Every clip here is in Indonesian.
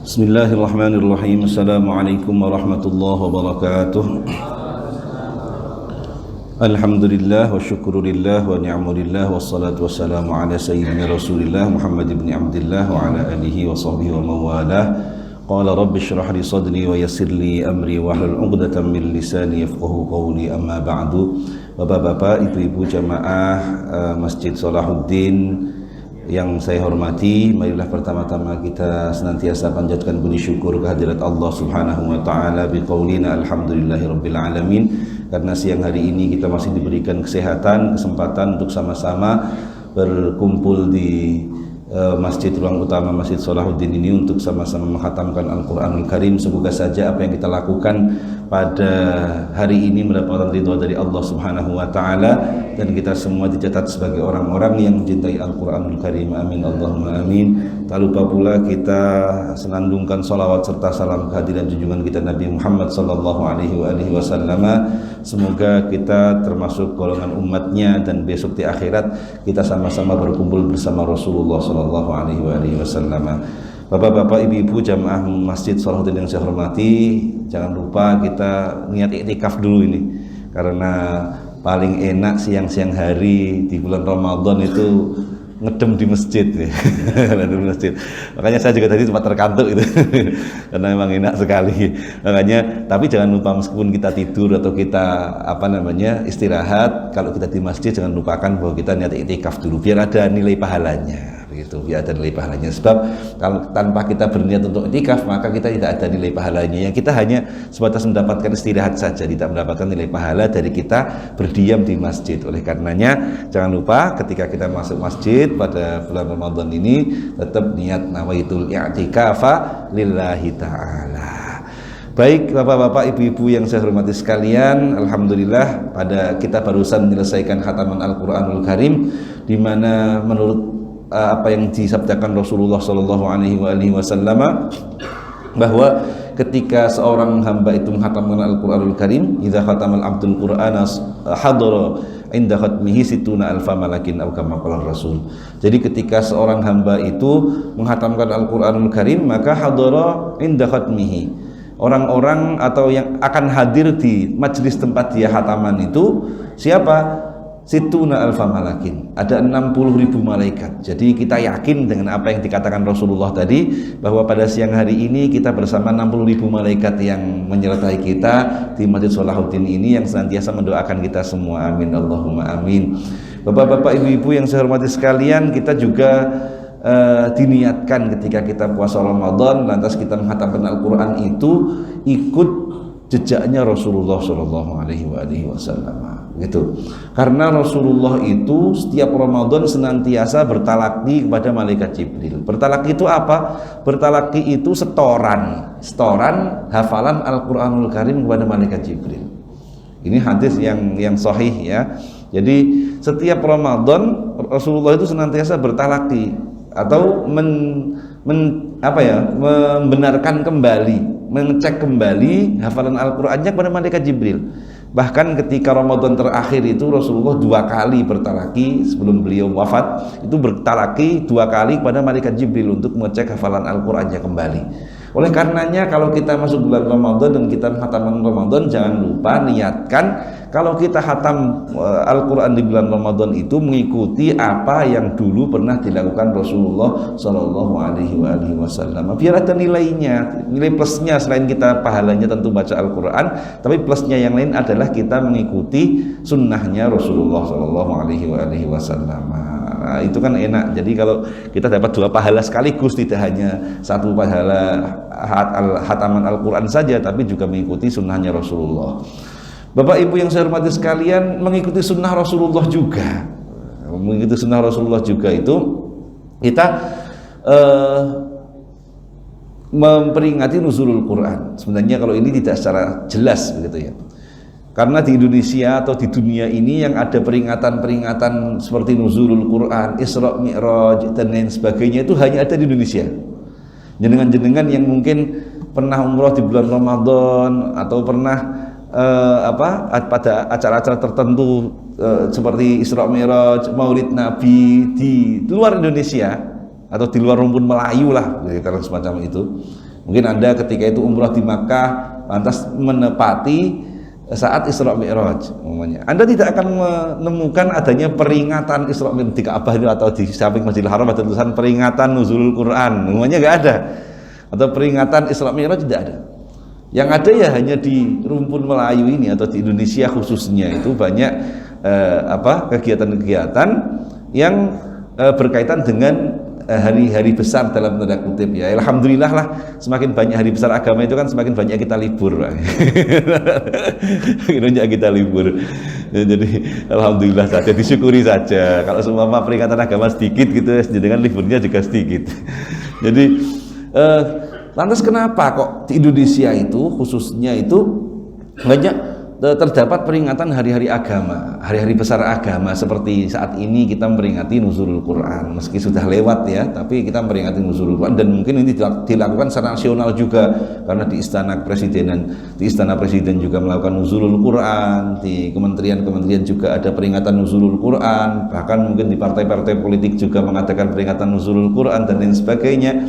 Bismillahirrahmanirrahim. Assalamualaikum warahmatullahi wabarakatuh. Alhamdulillah wa syukurillah wa ni'mulillah wassalatu wassalamu ala sayyidina Rasulillah Muhammad ibn Abdillah wa ala alihi wa sahbihi wa mawalah. Qala rabbi shrah li sadri wa yassir li amri wa hlul 'uqdatam min lisani yafqahu qawli, amma ba'du. Bapak-bapak, ibu-ibu jamaah Masjid Salahuddin yang saya hormati, marilah pertama-tama kita senantiasa panjatkan puji syukur kehadirat Allah Subhanahu wa taala biqaulina alhamdulillahirabbil alamin, karena siang hari ini kita masih diberikan kesempatan untuk sama-sama berkumpul di Masjid Ruang Utama Masjid Salahuddin ini untuk sama-sama menghatamkan Al-Qur'anul Karim. Semoga saja apa yang kita lakukan pada hari ini mendapatkan ridha dari Allah Subhanahu wa taala dan kita semua dicatat sebagai orang-orang yang mencintai Al-Qur'anul Karim. Amin Allahumma amin. Tak lupa pula kita senandungkan salawat serta salam kehadiran junjungan kita Nabi Muhammad sallallahu alaihi wasallam. Semoga kita termasuk golongan umatnya dan besok di akhirat kita sama-sama berkumpul bersama Rasulullah sallallahu alaihi wasallam. Bapak-bapak, ibu-ibu jamaah Masjid Salahuddin yang saya hormati, jangan lupa kita niat iktikaf dulu ini, karena paling enak siang-siang hari di bulan Ramadan itu ngedem di masjid ya. Di masjid. Makanya saya juga tadi sempat terkantuk itu karena memang enak sekali. Makanya, tapi jangan lupa meskipun kita tidur atau kita istirahat, kalau kita di masjid jangan lupakan bahwa kita niat iktikaf dulu biar ada nilai pahalanya. Begitu, biar ada nilai pahalanya. Sebab kalau tanpa kita berniat untuk iktikaf, maka kita tidak ada nilai pahalanya. Yang kita hanya sebatas mendapatkan istirahat saja, tidak mendapatkan nilai pahala dari kita berdiam di masjid. Oleh karenanya, jangan lupa ketika kita masuk masjid pada bulan Ramadan ini tetap niat nawaitul i'tikafa lillahi ta'ala. Baik bapak-bapak, ibu-ibu yang saya hormati sekalian, alhamdulillah pada kita barusan menyelesaikan khataman Al-Qur'anul Karim, di mana menurut apa yang disabdakan Rasulullah sallallahu alaihi wasallam bahwa ketika seorang hamba itu menghatamkan Al-Qur'anul Karim, idza khatamal abdul qur'ana hadara inda khatmihi situna alfa malakin aw kama qala Rasul. Jadi ketika seorang hamba itu menghatamkan Al-Qur'anul Karim, maka hadara inda khatmihi, orang-orang atau yang akan hadir di majelis tempat dia hataman itu siapa? Situna alfa malakin, ada 60.000 malaikat. Jadi kita yakin dengan apa yang dikatakan Rasulullah tadi, bahwa pada siang hari ini kita bersama 60.000 malaikat yang menyertai kita di Masjid Salahuddin ini, yang senantiasa mendoakan kita semua. Amin Allahumma amin. Bapak-bapak, ibu-ibu yang saya hormati sekalian, kita juga diniatkan ketika kita puasa Ramadan lantas kita menghatamkan Al-Quran itu ikut jejaknya Rasulullah Shallallahu Alaihi Wasallam. Gitu. Karena Rasulullah itu setiap Ramadan senantiasa bertalaki kepada malaikat Jibril. Bertalaki itu apa? Bertalaki itu setoran hafalan Al-Qur'anul Karim kepada malaikat Jibril. Ini hadis yang sahih ya. Jadi setiap Ramadan Rasulullah itu senantiasa bertalaki atau membenarkan kembali, mengecek kembali hafalan Al-Qur'annya kepada malaikat Jibril. Bahkan ketika Ramadan terakhir itu Rasulullah 2 kali bertalaki sebelum beliau wafat, itu bertalaki 2 kali kepada malaikat Jibril untuk mengecek hafalan Al-Qur'annya kembali. Oleh karenanya kalau kita masuk bulan Ramadan dan kita menghatamkan Ramadan, jangan lupa niatkan kalau kita hatam Al-Quran di bulan Ramadan itu mengikuti apa yang dulu pernah dilakukan Rasulullah Sallallahu Alaihi Wasallam. Biar ada nilainya, nilai plusnya selain kita pahalanya tentu baca Al-Quran, tapi plusnya yang lain adalah kita mengikuti sunnahnya Rasulullah Sallallahu Alaihi Wasallam. Nah, itu kan enak. Jadi kalau kita dapat 2 pahala sekaligus, tidak hanya 1 pahala hataman Al-Quran saja, tapi juga mengikuti sunnahnya Rasulullah. Bapak ibu yang saya hormati sekalian, mengikuti sunnah Rasulullah juga. Mengikuti sunnah Rasulullah juga itu kita memperingati nuzulul Quran. Sebenarnya kalau ini tidak secara jelas begitu ya. Karena di Indonesia atau di dunia ini yang ada peringatan-peringatan seperti nuzulul Quran, Isra Mi'raj dan lain sebagainya itu hanya ada di Indonesia. Jenengan-jenengan yang mungkin pernah umroh di bulan Ramadan atau pernah pada acara-acara tertentu seperti Isra Mi'raj, Maulid Nabi di luar Indonesia atau di luar rumpun Melayu lah, kalau semacam itu Mungkin Anda ketika itu umrah di Makkah lantas menepati saat Isra Mi'raj umumnya. Anda tidak akan menemukan adanya peringatan Isra Mi'raj di Ka'bah atau di samping Masjidil Haram ada tulisan peringatan nuzulul Quran. Umumnya enggak ada. Atau peringatan Isra Mi'raj tidak ada. Yang ada ya hanya di rumpun Melayu ini atau di Indonesia khususnya itu banyak kegiatan-kegiatan yang berkaitan dengan hari-hari besar dalam tanda kutip ya. Alhamdulillah lah, semakin banyak hari besar agama itu kan semakin banyak kita libur. Banyak kita libur. Jadi alhamdulillah saja, disyukuri saja. Kalau semua peringatan agama sedikit gitu, jadi kan liburnya juga sedikit. Jadi lantas kenapa kok di Indonesia itu khususnya itu banyak terdapat peringatan hari-hari agama, hari-hari besar agama seperti saat ini kita memperingati nuzulul Quran, meski sudah lewat ya, tapi kita memperingati nuzulul Quran dan mungkin ini dilakukan secara nasional juga karena di istana presiden juga melakukan nuzulul Quran, di kementerian juga ada peringatan nuzulul Quran, bahkan mungkin di partai-partai politik juga mengadakan peringatan nuzulul Quran dan lain sebagainya.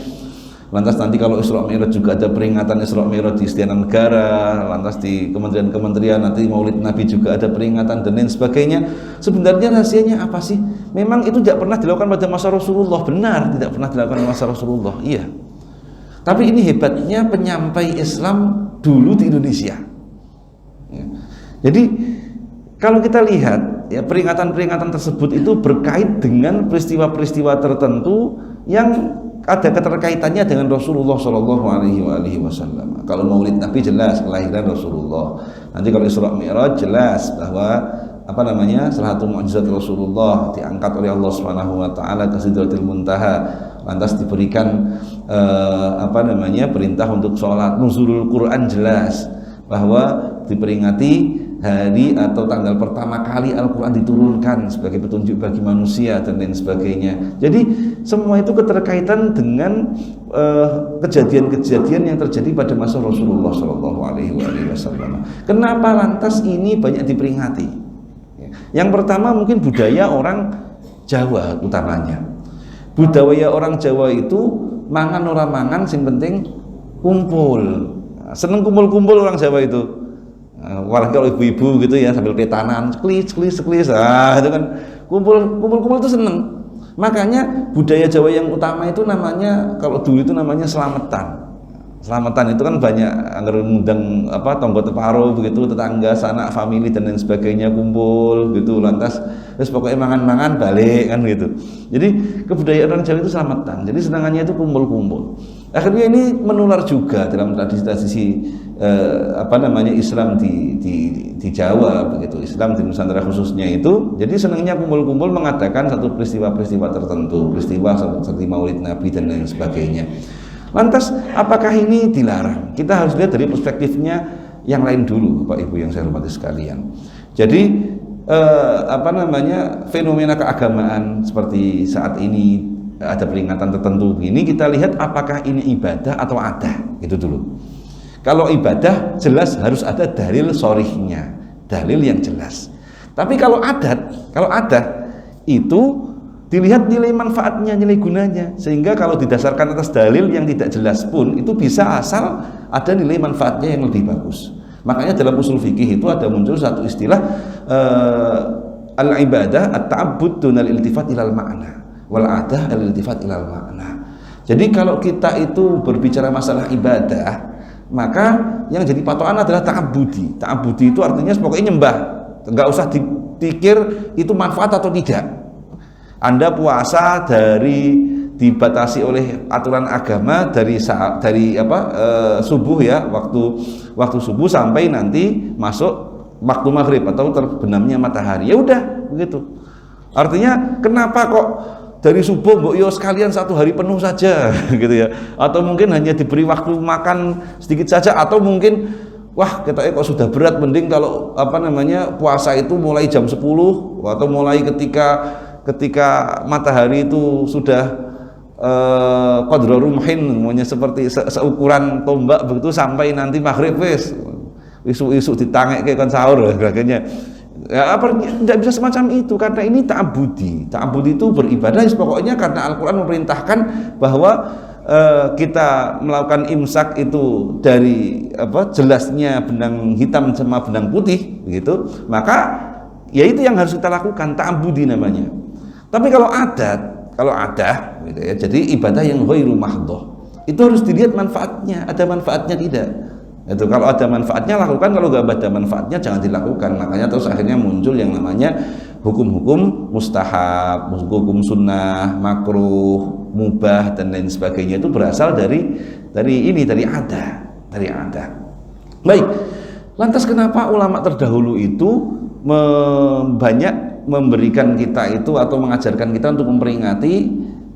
Lantas nanti kalau Isra Mi'raj juga ada peringatan Isra Mi'raj di Istana Negara, lantas di kementerian-kementerian nanti Maulid Nabi juga ada peringatan dan lain sebagainya. Sebenarnya rahasianya apa sih? Memang itu tidak pernah dilakukan pada masa Rasulullah, benar tidak pernah dilakukan pada masa Rasulullah, iya. Tapi ini hebatnya penyampai Islam dulu di Indonesia. Ya. Jadi kalau kita lihat ya peringatan-peringatan tersebut itu berkait dengan peristiwa-peristiwa tertentu yang ada keterkaitannya dengan Rasulullah Shallallahu Alaihi Wasallam. Kalau Maulid Nabi jelas kelahiran Rasulullah. Nanti kalau Isra Mi'raj jelas bahwa salah satu mukjizat Rasulullah diangkat oleh Allah Subhanahu Wa Taala ke Sidratil Muntaha. Lantas diberikan perintah untuk sholat. Nuzulul Quran jelas bahwa diperingati hari atau tanggal pertama kali Al-Quran diturunkan sebagai petunjuk bagi manusia dan lain sebagainya. Jadi semua itu keterkaitan dengan kejadian-kejadian yang terjadi pada masa Rasulullah Shallallahu Alaihi Wasallam. Kenapa lantas ini banyak diperingati? Yang pertama mungkin budaya orang Jawa utamanya. Budaya orang Jawa itu mangan orang mangan, sing penting kumpul. Seneng kumpul-kumpul orang Jawa itu. Apalagi kalau ibu-ibu gitu ya sambil petanan, seklis, itu kan kumpul itu seneng. Makanya budaya Jawa yang utama itu namanya, kalau dulu itu namanya selamatan. Selamatan itu kan banyak ngundang tonggo teparo begitu, tetangga, sanak, famili dan lain sebagainya kumpul gitu, lantas terus pokoknya mangan-mangan balik kan gitu. Jadi kebudayaan orang Jawa itu selamatan. Jadi senangannya itu kumpul-kumpul. Akhirnya ini menular juga dalam tradisi-tradisi Islam di Jawa begitu, Islam di Nusantara khususnya itu. Jadi senangnya kumpul-kumpul mengadakan satu peristiwa-peristiwa tertentu, peristiwa seperti Maulid Nabi dan lain sebagainya. Lantas apakah ini dilarang? Kita harus lihat dari perspektifnya yang lain dulu, Bapak Ibu yang saya hormati sekalian. Jadi fenomena keagamaan seperti saat ini ada peringatan tertentu begini, kita lihat apakah ini ibadah atau adah, itu dulu. Kalau ibadah jelas harus ada dalil sharihnya, dalil yang jelas. Tapi kalau adat itu dilihat nilai manfaatnya, nilai gunanya, sehingga kalau didasarkan atas dalil yang tidak jelas pun itu bisa asal ada nilai manfaatnya yang lebih bagus. Makanya dalam usul fikih itu ada muncul satu istilah al-ibadah at-ta'abbud dunal iltifat ilal ma'na wal adah al-iltifat ilal ma'na. Jadi kalau kita itu berbicara masalah ibadah, maka yang jadi patokan adalah ta'abbudi. Ta'abbudi itu artinya pokoknya nyembah, enggak usah dipikir itu manfaat atau tidak. Anda puasa dibatasi oleh aturan agama dari subuh ya, waktu subuh sampai nanti masuk waktu maghrib atau terbenamnya matahari. Ya udah begitu. Artinya kenapa kok dari subuh mbok yo sekalian satu hari penuh saja gitu ya, atau mungkin hanya diberi waktu makan sedikit saja, atau mungkin wah katanya kok sudah berat, mending kalau puasa itu mulai jam 10 atau mulai ketika matahari itu sudah qadra rumhin, namanya seperti seukuran tombak begitu, sampai nanti maghrib isu-isu ditangek kan sahur sebagainya. Ya, tidak bisa semacam itu, karena ini ta'abudi. Ta'abudi itu beribadah pokoknya karena Al-Quran memerintahkan bahwa kita melakukan imsak itu dari jelasnya benang hitam sama benang putih begitu, maka ya itu yang harus kita lakukan, ta'abbudi namanya. Tapi kalau adah gitu ya, jadi ibadah yang ghairu mahdhah, itu harus dilihat manfaatnya, ada manfaatnya tidak. Itu kalau ada manfaatnya lakukan, kalau nggak ada manfaatnya jangan dilakukan. Makanya terus akhirnya muncul yang namanya hukum-hukum mustahab, hukum sunnah, makruh, mubah dan lain sebagainya, itu berasal dari adah. Baik, lantas kenapa ulama terdahulu itu banyak memberikan kita itu atau mengajarkan kita untuk memperingati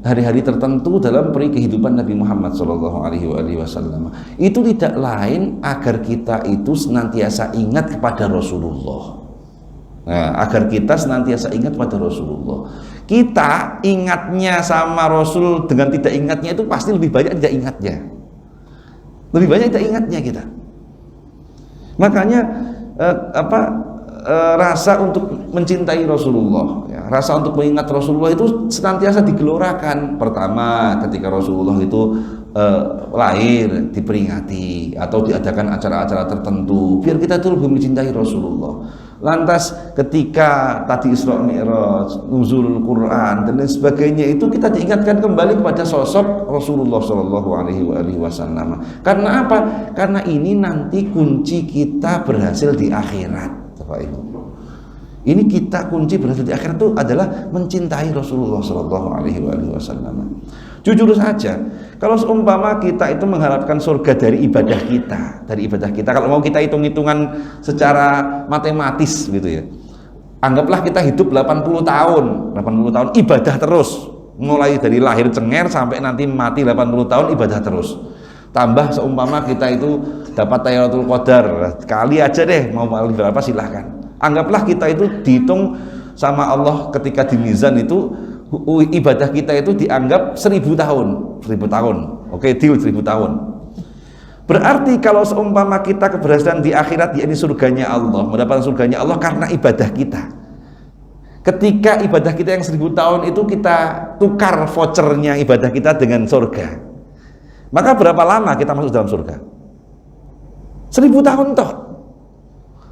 hari-hari tertentu dalam kehidupan Nabi Muhammad SAW? Itu tidak lain agar kita itu senantiasa ingat kepada Rasulullah. Nah, agar kita senantiasa ingat pada Rasulullah. Kita ingatnya sama Rasul dengan tidak ingatnya itu pasti lebih banyak tidak ingatnya. Lebih banyak tidak ingatnya kita. Makanya rasa untuk mencintai Rasulullah, ya, rasa untuk mengingat Rasulullah itu senantiasa digelorakan. Pertama, ketika Rasulullah itu lahir diperingati atau diadakan acara-acara tertentu biar kita itu lebih mencintai Rasulullah. Lantas ketika tadi Isra Mi'raj, nuzulul Quran dan lain sebagainya, itu kita diingatkan kembali kepada sosok Rasulullah SAW. Karena apa? Karena ini nanti kunci kita berhasil di akhirat. Ini kita kunci berhasil di akhirat itu adalah mencintai Rasulullah SAW. Jujur saja, kalau seumpama kita itu mengharapkan surga dari ibadah kita, kalau mau kita hitung-hitungan secara matematis gitu ya, anggaplah kita hidup 80 tahun ibadah terus, mulai dari lahir cenger sampai nanti mati 80 tahun ibadah terus. Tambah seumpama kita itu dapat Lailatul Qadar, kali aja deh, mau berapa silahkan. Anggaplah kita itu dihitung sama Allah ketika di mizan itu, ibadah kita itu dianggap 1000 tahun. Oke, deal 1000 tahun. Berarti kalau seumpama kita keberhasilan di akhirat, yakni surganya Allah, mendapatkan surganya Allah karena ibadah kita. Ketika ibadah kita yang 1000 tahun itu kita tukar vouchernya ibadah kita dengan surga, maka berapa lama kita masuk dalam surga? 1000 tahun toh.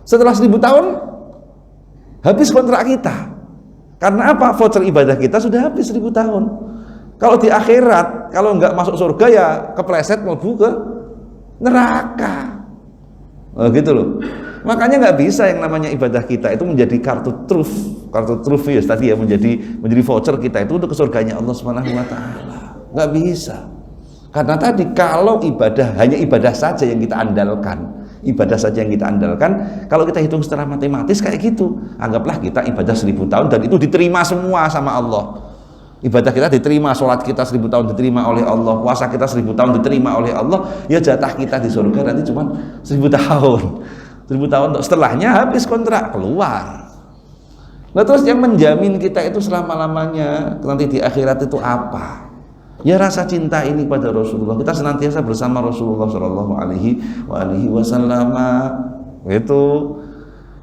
Setelah 1000 tahun habis kontrak kita. Karena apa? Voucher ibadah kita sudah habis 1000 tahun. Kalau di akhirat, kalau nggak masuk surga ya kepleset mlebu ke neraka. Gitu loh. Makanya nggak bisa yang namanya ibadah kita itu menjadi kartu truf ya tadi ya, menjadi voucher kita itu untuk ke surganya Allah Subhanahu wa taala. Nggak bisa. Karena tadi kalau hanya ibadah saja yang kita andalkan, kalau kita hitung secara matematis kayak gitu, anggaplah kita ibadah 1000 tahun dan itu diterima semua sama Allah. Ibadah kita diterima, sholat kita 1000 tahun diterima oleh Allah, puasa kita 1000 tahun diterima oleh Allah, ya jatah kita di surga nanti cuma 1000 tahun. 1000 tahun, setelahnya habis kontrak, keluar. Nah terus yang menjamin kita itu selama-lamanya nanti di akhirat itu apa? Ya rasa cinta ini pada Rasulullah. Kita senantiasa bersama Rasulullah Shallallahu Alaihi Wasallam. Itu.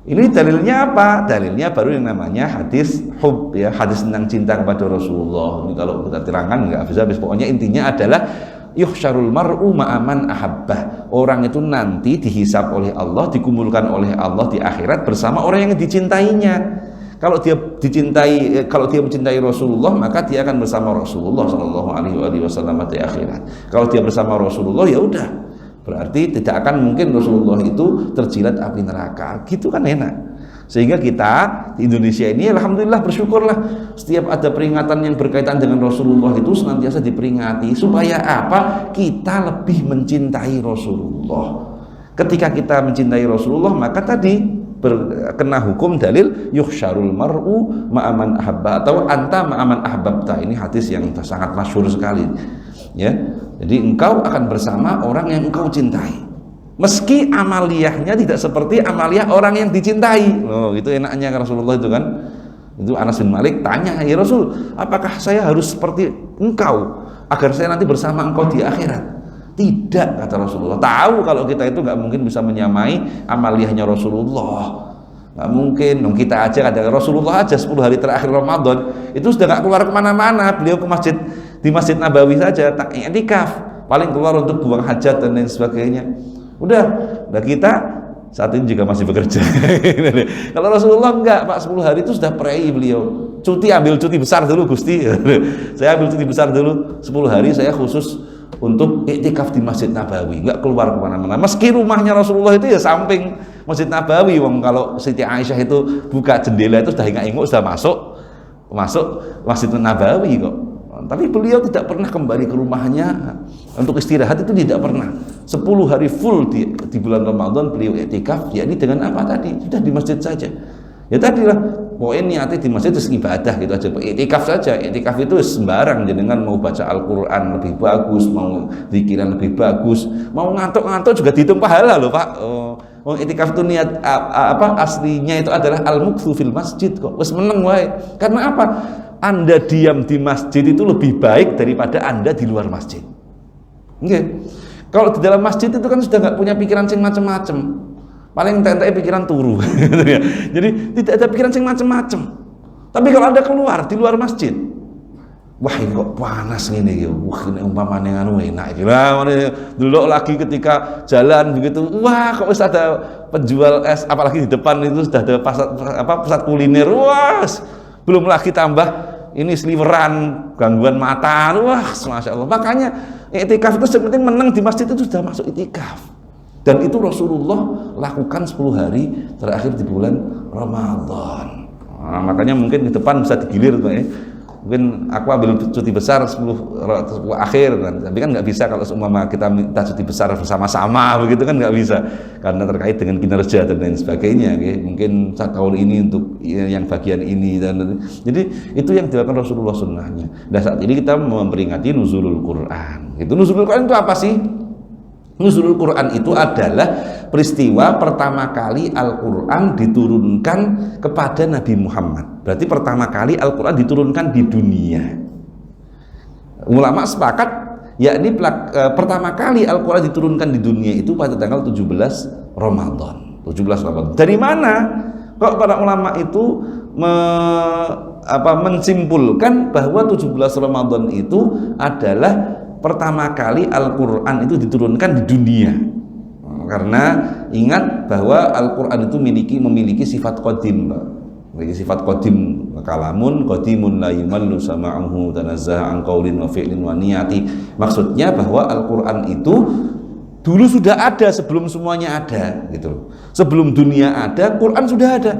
Ini dalilnya apa? Dalilnya baru yang namanya hadis hub, ya, hadis tentang cinta kepada Rasulullah. Ini kalau kita terangkan nggak habis-habis. Pokoknya intinya adalah yuhsyarul mar'u ma'aman ahabbah. Orang itu nanti dihisab oleh Allah, dikumpulkan oleh Allah di akhirat bersama orang yang dicintainya. Kalau dia mencintai Rasulullah, maka dia akan bersama Rasulullah Shallallahu Alaihi Wasallam di akhirat. Kalau dia bersama Rasulullah, ya udah, berarti tidak akan mungkin Rasulullah itu terjilat api neraka. Gitu kan enak. Sehingga kita di Indonesia ini, alhamdulillah, bersyukurlah, setiap ada peringatan yang berkaitan dengan Rasulullah itu senantiasa diperingati. Supaya apa? Kita lebih mencintai Rasulullah. Ketika kita mencintai Rasulullah, maka tadi kena hukum dalil yuhsyarul mar'u ma'aman ahabba atau anta ma'aman ahbabta. Ini hadis yang sangat masyhur sekali, ya. Jadi engkau akan bersama orang yang engkau cintai, meski amaliyahnya tidak seperti amaliyah orang yang dicintai. Oh, itu enaknya Rasulullah itu kan. Itu Anas bin Malik tanya, ya Rasul, apakah saya harus seperti engkau agar saya nanti bersama engkau di akhirat? Tidak, kata Rasulullah. Tahu kalau kita itu nggak mungkin bisa menyamai amaliyahnya Rasulullah, nggak mungkin. Kita aja, kata Rasulullah aja 10 hari terakhir Ramadan itu sudah nggak keluar kemana-mana. Beliau ke masjid di Masjid Nabawi saja tak i'tikaf, paling keluar untuk buang hajat dan lain sebagainya. Udah kita saat ini juga masih bekerja. Kalau Rasulullah enggak, Pak, 10 hari itu sudah prei beliau. Ambil cuti besar dulu Gusti. Saya ambil cuti besar dulu 10 hari, saya khusus untuk iktikaf di Masjid Nabawi, enggak keluar kemana-mana. Meski rumahnya Rasulullah itu ya samping Masjid Nabawi, wong kalau Siti Aisyah itu buka jendela itu sudah engak-engok sudah masuk Masjid Nabawi kok. Tapi beliau tidak pernah kembali ke rumahnya untuk istirahat, itu tidak pernah. 10 hari full di bulan Ramadan beliau iktikaf, yakni dengan apa tadi? Sudah di masjid saja. Ya tadilah, poin niatnya di masjid itu ibadah gitu aja. Iktikaf saja. Iktikaf itu sembarang, jenengan mau baca Al-Qur'an lebih bagus, mau zikiran lebih bagus, mau ngantuk-ngantuk juga dihitung pahala loh, Pak. Oh, iktikaf itu niat aslinya itu adalah al-mukthu fil masjid kok. Wes meneng wae. Karena apa? Anda diam di masjid itu lebih baik daripada Anda di luar masjid. Oke. Kalau di dalam masjid itu kan sudah nggak punya pikiran sing macam-macam. Paling ente pikiran turu. Jadi tidak ada pikiran sing macam-macam. Tapi kalau Anda keluar di luar masjid, wah ini kok panas gini ya. Wah ini umpamane nganu enak. Lah dulu lagi ketika jalan begitu, wah kok bisa ada penjual es, apalagi di depan itu sudah ada pusat kuliner. Wah, belum lagi tambah ini sliweran, gangguan mata, wah masya Allah. Makanya iktikaf itu sepenting menang di masjid itu sudah masuk iktikaf. Dan itu Rasulullah lakukan 10 hari terakhir di bulan Ramadan. Nah, makanya mungkin di depan bisa digilir tuh ya. Mungkin aku ambil cuti besar 10 akhir kan. Tapi kan nggak bisa kalau seumpama kita minta cuti besar bersama-sama begitu kan nggak bisa, karena terkait dengan kinerja dan lain sebagainya ya. Mungkin tahun ini untuk yang bagian ini dan jadi itu yang dilakukan Rasulullah sunnahnya. Dan saat ini kita memperingati nuzulul Quran. Itu nuzulul Quran itu apa sih? Nuzulul Quran itu adalah peristiwa pertama kali Al-Quran diturunkan kepada Nabi Muhammad. Berarti pertama kali Al-Quran diturunkan di dunia. Ulama sepakat, yakni pertama kali Al-Quran diturunkan di dunia itu pada tanggal 17 Ramadan. 17 Ramadan. Dari mana kok para ulama itu menyimpulkan bahwa 17 Ramadan itu adalah pertama kali Al-Quran itu diturunkan di dunia? Karena ingat bahwa Al-Quran itu memiliki sifat qadim, memiliki sifat qadim, kalamun qadimun la yumallu sama'uhu tanazzaha an qaulin wa fi'lin wa niyati. Maksudnya bahwa Al-Quran itu dulu sudah ada sebelum semuanya ada gitu. Sebelum dunia ada, Quran sudah ada.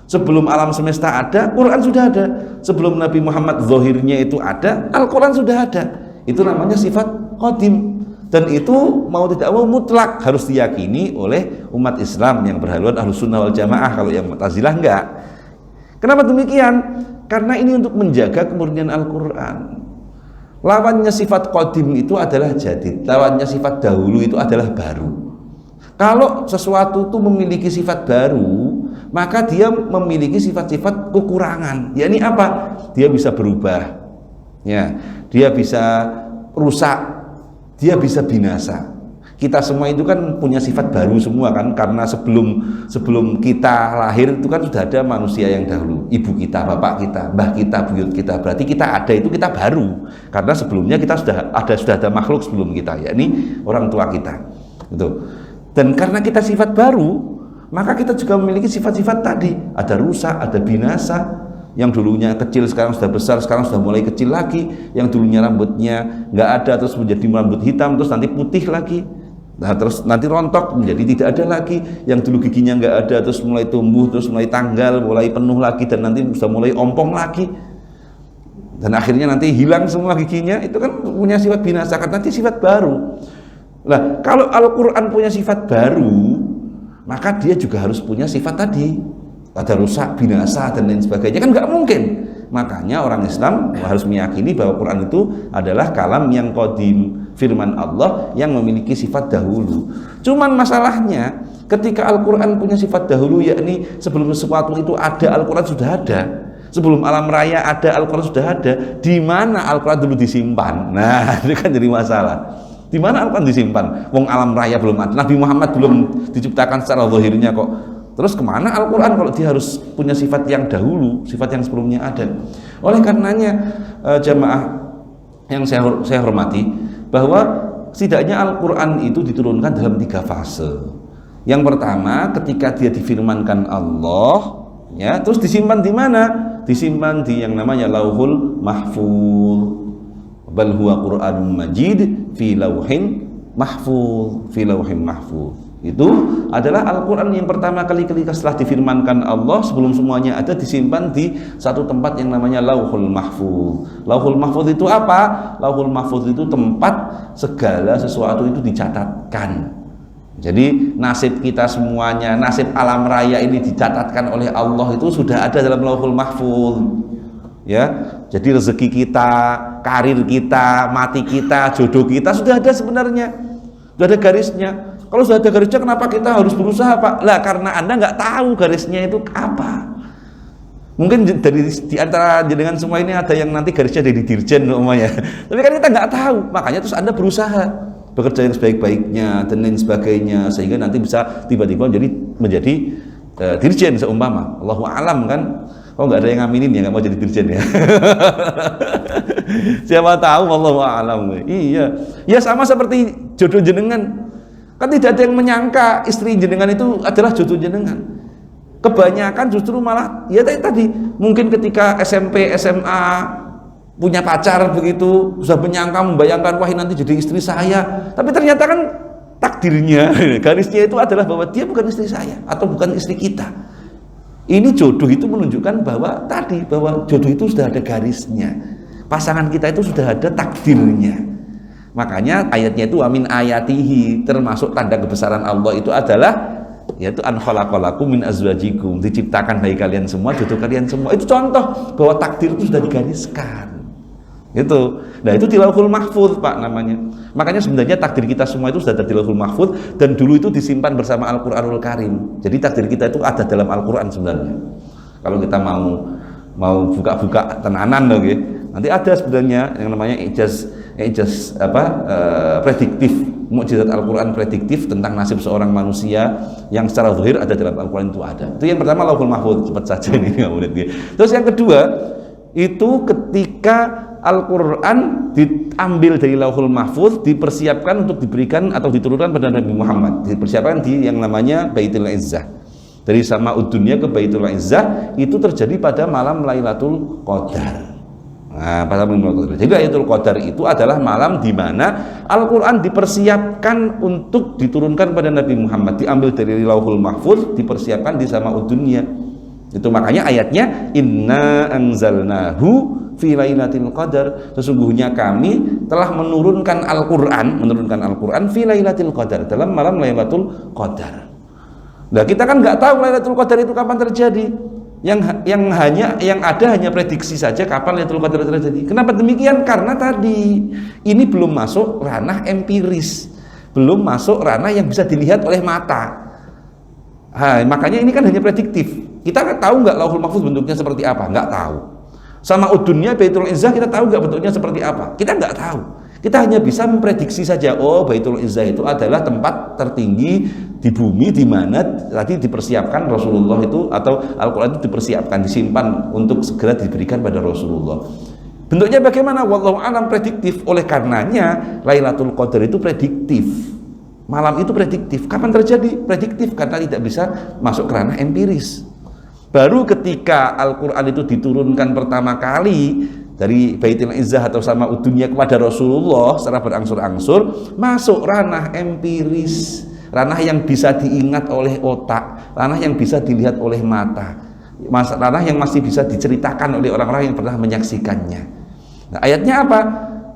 Sebelum alam semesta ada, Quran sudah ada. Sebelum Nabi Muhammad zahirnya itu ada, Al-Quran sudah ada. Itu namanya sifat qadim, dan itu mau tidak mau mutlak harus diyakini oleh umat Islam yang berhaluan Ahlus Sunnah wal Jamaah. Kalau yang Mu'tazilah enggak. Kenapa demikian? Karena ini untuk menjaga kemurnian Al-Quran. Lawannya sifat qadim itu adalah jadid, lawannya sifat dahulu itu adalah baru. Kalau sesuatu itu memiliki sifat baru, maka dia memiliki sifat-sifat kekurangan. Yakni apa? Dia bisa berubah, ya, dia bisa rusak, dia bisa binasa. Kita semua itu kan punya sifat baru semua kan, karena sebelum kita lahir itu kan sudah ada manusia yang dahulu, ibu kita, bapak kita, mbah kita, buyut kita. Berarti kita ada itu kita baru, karena sebelumnya kita sudah ada makhluk sebelum kita, yakni orang tua kita. Itu. Dan karena kita sifat baru, maka kita juga memiliki sifat-sifat tadi. Ada rusak, ada binasa. Yang dulunya kecil sekarang sudah besar, sekarang sudah mulai kecil lagi. Yang dulunya rambutnya nggak ada terus menjadi rambut hitam, terus nanti putih lagi. Nah, terus nanti rontok menjadi tidak ada lagi. Yang dulu giginya nggak ada terus mulai tumbuh, terus mulai tanggal, mulai penuh lagi, dan nanti sudah mulai ompong lagi. Dan akhirnya nanti hilang semua giginya. Itu kan punya sifat binasa, kan nanti sifat baru. Nah, kalau Al-Quran punya sifat baru, maka dia juga harus punya sifat tadi. Ada rusak, binasa, dan lain sebagainya. Kan nggak mungkin. Makanya orang Islam harus meyakini bahwa Quran itu adalah kalam yang qadim, firman Allah yang memiliki sifat dahulu. Cuman masalahnya ketika Al-Quran punya sifat dahulu, yakni sebelum sesuatu itu ada, Al-Quran sudah ada. Sebelum alam raya ada, Al-Quran sudah ada. Di mana Al-Quran dulu disimpan? Nah, itu kan jadi masalah. Di mana Al-Quran disimpan? Wong alam raya belum ada, Nabi Muhammad belum diciptakan secara zahirnya kok. Terus kemana Al-Quran kalau dia harus punya sifat yang dahulu, sifat yang sebelumnya ada? Oleh karenanya jamaah saya hormati, bahwa setidaknya Al-Quran itu diturunkan dalam 3 fase. Yang pertama ketika dia difirmankan Allah, ya, terus disimpan di mana? Disimpan di yang namanya Lauhul Mahfuz. Bal huwa Qur'anun Majid fi lauhin mahfuz, fi lauhin mahfuz. Itu adalah Al-Quran yang pertama kali setelah difirmankan Allah, sebelum semuanya ada, disimpan di satu tempat yang namanya Lauhul Mahfuz. Lauhul Mahfuz itu apa? Lauhul Mahfuz itu tempat segala sesuatu itu dicatatkan. Jadi nasib kita semuanya, nasib alam raya ini dicatatkan oleh Allah, itu sudah ada dalam Lauhul Mahfuz. Ya, jadi rezeki kita, karir kita, mati kita, jodoh kita sudah ada sebenarnya, sudah ada garisnya. Kalau sudah ada garisnya, kenapa kita harus berusaha, Pak? Lah karena Anda nggak tahu garisnya itu apa. Mungkin di antara jenengan semua ini ada yang nanti garisnya dari dirjen umpamanya. Tapi kan kita nggak tahu, makanya terus Anda berusaha bekerja yang sebaik-baiknya dan lain sebagainya, sehingga nanti bisa tiba-tiba menjadi dirjen seumpama. Allahu a'lam kan. Oh, nggak ada yang ngaminin ya, nggak mau jadi dirjen ya. Siapa tahu, Allahu a'lam. Iya, ya sama seperti jodoh jenengan. Kan tidak ada yang menyangka istri jenengan itu adalah jodoh jenengan. Kebanyakan justru malah ya tadi mungkin ketika SMP, SMA punya pacar begitu, sudah menyangka, membayangkan, wah nanti jadi istri saya. Tapi ternyata kan takdirnya, garisnya itu adalah bahwa dia bukan istri saya atau bukan istri kita. Ini jodoh itu menunjukkan bahwa jodoh itu sudah ada garisnya. Pasangan kita itu sudah ada takdirnya. Makanya ayatnya itu amin ayatihi, termasuk tanda kebesaran Allah itu adalah yaitu an khalaqalakum min azwajikum, diciptakan bagi kalian semua, jodoh kalian semua. Itu contoh bahwa takdir itu sudah digariskan. Itu. Nah, itu di Lauhul Mahfuz, Pak, namanya. Makanya sebenarnya takdir kita semua itu sudah ada di Lauhul Mahfuz, dan dulu itu disimpan bersama Al-Qur'anul Karim. Jadi takdir kita itu ada dalam Al-Qur'an sebenarnya. Kalau kita mau buka-buka tenanan loh, gitu. Nanti ada sebenarnya yang namanya ijaz prediktif, mukjizat Al-Quran prediktif tentang nasib seorang manusia yang secara zahir ada dalam Al-Quran itu ada. Itu yang pertama Lauhul Mahfuz, cepat saja ini kemudian. Terus yang kedua itu ketika Al-Quran diambil dari Lauhul Mahfuz, dipersiapkan untuk diberikan atau diturunkan pada Nabi Muhammad, dipersiapkan di yang namanya Baitul Izzah. Dari Sama'ud Dunya ke Baitul Izzah itu terjadi pada malam Lailatul Qadar. Nah, pada malam Lailatul Qadar. Jadi Lailatul Qadar itu adalah malam di mana Al-Quran dipersiapkan untuk diturunkan pada Nabi Muhammad, diambil dari Lauhul Mahfuz, dipersiapkan di Sama'ud Dunya. Itu makanya ayatnya inna anzalnahu fi lailatul qadar, sesungguhnya kami telah menurunkan Al-Quran fi lailatul qadar, dalam malam Lailatul Qadar. Nah, kita kan nggak tahu Lailatul Qadar itu kapan terjadi. Yang ada hanya prediksi saja kapan Lailatul Qadar terjadi. Kenapa demikian? Karena tadi ini belum masuk ranah empiris, belum masuk ranah yang bisa dilihat oleh mata. Makanya ini kan hanya prediktif. Kita tahu nggak Lauhul Mahfuz bentuknya seperti apa? Nggak tahu. Sama Udunya Baitul Izzah kita tahu nggak bentuknya seperti apa? Kita nggak tahu. Kita hanya bisa memprediksi saja. Oh, Baitul Izzah itu adalah tempat tertinggi di bumi di mana tadi dipersiapkan Rasulullah itu, atau Al-Quran itu dipersiapkan, disimpan untuk segera diberikan pada Rasulullah. Bentuknya bagaimana? Wallahu a'lam, prediktif. Oleh karenanya Lailatul Qadar itu prediktif. Malam itu prediktif. Kapan terjadi? Prediktif, karena tidak bisa masuk ke ranah empiris. Baru ketika Al-Quran itu diturunkan pertama kali dari Baitul Izzah atau sama Udunya kepada Rasulullah secara berangsur-angsur masuk ranah empiris, ranah yang bisa diingat oleh otak, ranah yang bisa dilihat oleh mata, ranah yang masih bisa diceritakan oleh orang-orang yang pernah menyaksikannya. Nah, ayatnya apa?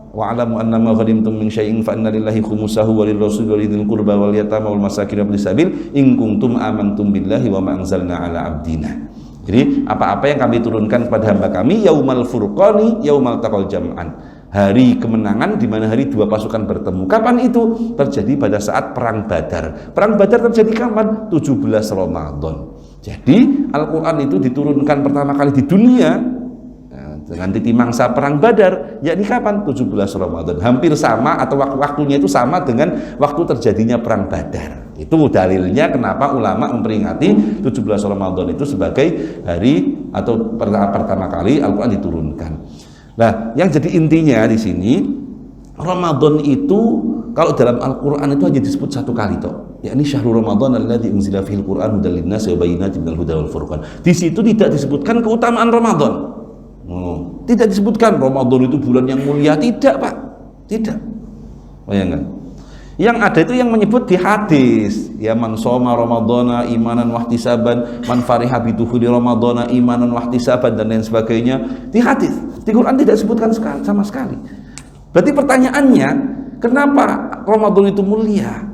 Wa'alamu annama ghanimtum min syai'in fa inna lillahi khumusahu wa lirrasuli wa lidzil qurba wal yatama wal masakin wa sabil in kuntum amantum billahi wa ma anzalna ala abdina. Jadi apa-apa yang kami turunkan kepada hamba kami yaumal furqani yaumal taqal jam'an, hari kemenangan di mana hari dua pasukan bertemu. Kapan itu? Terjadi pada saat perang Badar. Perang Badar terjadi kapan? 17 Ramadan. Jadi Al-Quran itu diturunkan pertama kali di dunia dengan titik mangsa perang Badar, yakni kapan? 17 Ramadan. Hampir sama atau waktunya itu sama dengan waktu terjadinya perang Badar. Itu dalilnya kenapa ulama memperingati 17 Ramadan itu sebagai hari atau pertama kali Al-Quran diturunkan. Nah, yang jadi intinya di sini Ramadan itu kalau dalam Al-Qur'an itu hanya disebut satu kali toh. Yakni syahrul Ramadan alladzi unzila fihil Qur'an hudal linnasi wa bayyinatin minal huda wal furqan. Di situ tidak disebutkan keutamaan Ramadan. Tidak disebutkan Ramadan itu bulan yang mulia, tidak Pak. Tidak. Bayangkan. Yang ada itu yang menyebut di hadis, ya man shoma ramadhana imanan wahtisaban, man fariha bidukhuli ramadhana imanan wahtisaban dan lain sebagainya. Di hadis, di Quran tidak disebutkan sama sekali. Berarti pertanyaannya, kenapa Ramadan itu mulia?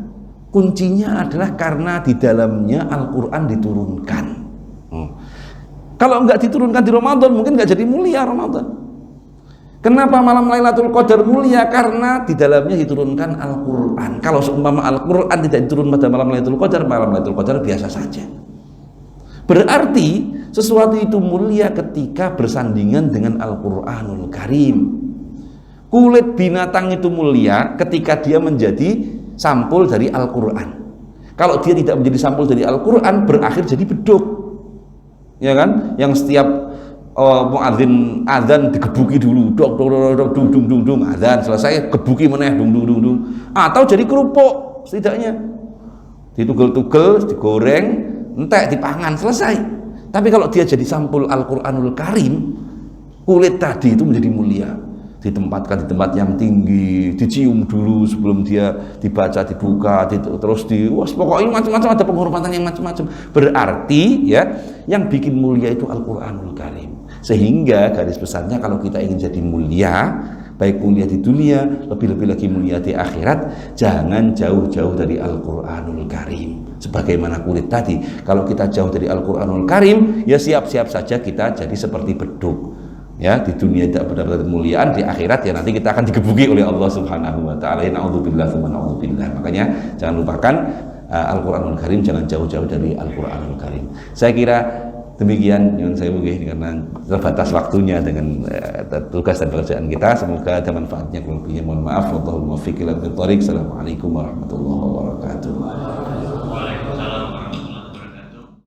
Kuncinya adalah karena di dalamnya Al-Quran diturunkan. Kalau enggak diturunkan di Ramadan, mungkin enggak jadi mulia Ramadan. Kenapa malam Lailatul Qadar mulia? Karena di dalamnya diturunkan Al-Quran. Kalau seumpama Al-Quran tidak diturunkan pada malam Lailatul Qadar biasa saja. Berarti sesuatu itu mulia ketika bersandingan dengan Al-Quranul Karim. Kulit binatang itu mulia ketika dia menjadi sampul dari Al-Quran. Kalau dia tidak menjadi sampul dari Al-Quran, berakhir jadi beduk, ya kan? Yang setiap muadzin azan digebuki dulu, dok dung dung dung dung, azan selesai gebuki meneh dung dung dung dung, atau jadi kerupuk setidaknya ditugel-tugel, digoreng, entek, dipangan, selesai. Tapi kalau dia jadi sampul Al-Quranul Karim, kulit tadi itu menjadi mulia, ditempatkan di tempat yang tinggi, dicium dulu sebelum dia dibaca, dibuka, terus pokoknya macam-macam, ada penghormatan yang macam-macam. Berarti ya yang bikin mulia itu Al-Quranul Karim. Sehingga garis besarnya kalau kita ingin jadi mulia, baik mulia di dunia, lebih-lebih lagi mulia di akhirat, jangan jauh-jauh dari Al-Quranul Karim. Sebagaimana kulit tadi, kalau kita jauh dari Al-Quranul Karim, ya siap-siap saja kita jadi seperti beduk. Ya, di dunia tidak benar-benar kemuliaan, di akhirat ya nanti kita akan digebuki oleh Allah Subhanahu wa taala. Na'udzubillah tsumma na'udzubillah. Makanya jangan lupakan Al-Qur'anul Karim, jangan jauh-jauh dari Al-Qur'anul Karim. Saya kira demikian yang saya mungkin karena terbatas waktunya dengan tugas dan pekerjaan kita. Semoga ada manfaatnya, kalau lebihnya mohon maaf. Wallahul muwaffiq ila thoriq. Assalamualaikum warahmatullahi wabarakatuh.